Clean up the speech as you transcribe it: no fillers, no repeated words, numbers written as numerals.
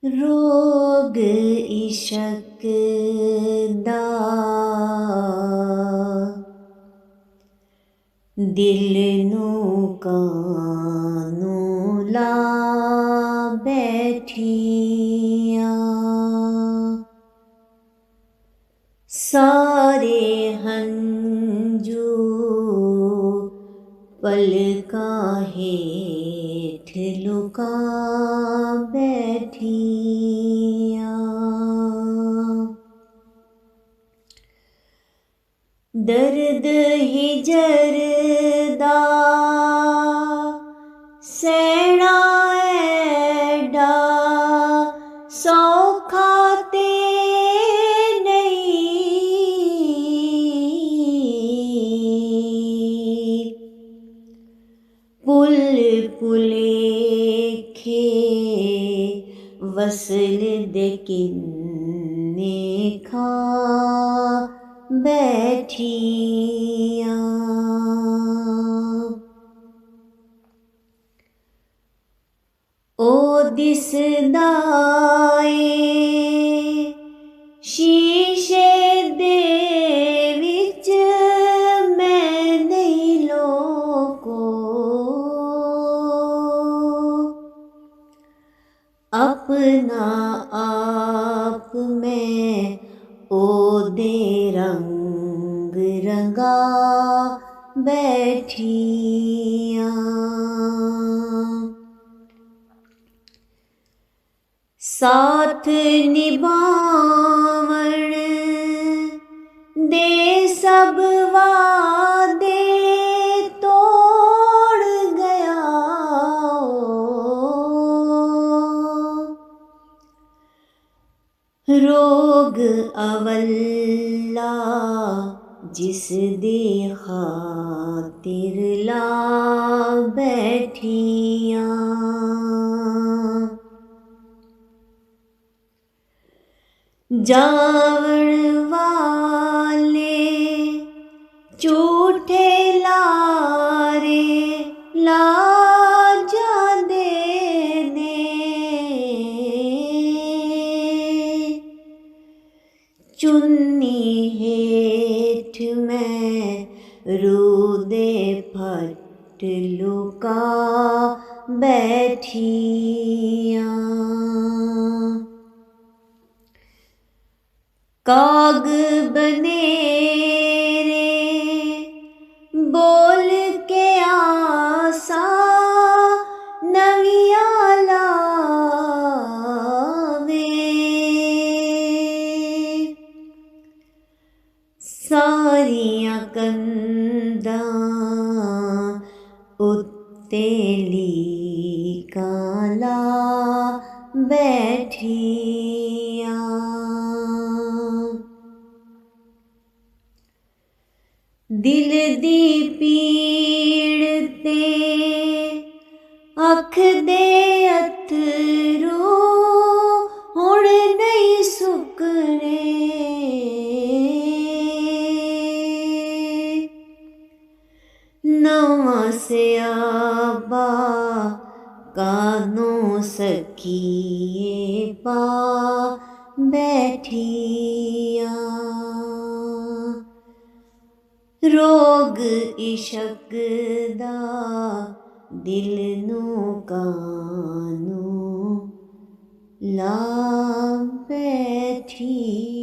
रोग इशक दा दिल नू कानू ला बैठिया सारे हंजू पलकां हेठ लुका बैठिया दर्द हिजर दा सैना ऐडा सौखा ते नहीं पुल पुलेखे वसल दे किन्ने खा बैठिया ओ दिसदा ए शीशे दे विच मैं नहीं लोको अपना आप मैं ओदे रंग रंगा बैठिया साथ निभावण दे सब वादे तोड़ गया रोग अवल्ला जिस दे खातिर ला बैठिया जावण वाले झूठे लारे ला जांदे ने चुन्नी हेठ मैं रूदे फट लुका बैठिया काग बनेरे बोल के आसा नविया लावे सारियां कंधां उत्ते लीकां ला बैठिया दिल दी पीड़ ते अख दे अथरू हुण नहीं सुकने नवां स्याबा कानों सखिए पा बैठिया रोग इशक दा दिल नू कानू ला बैठी।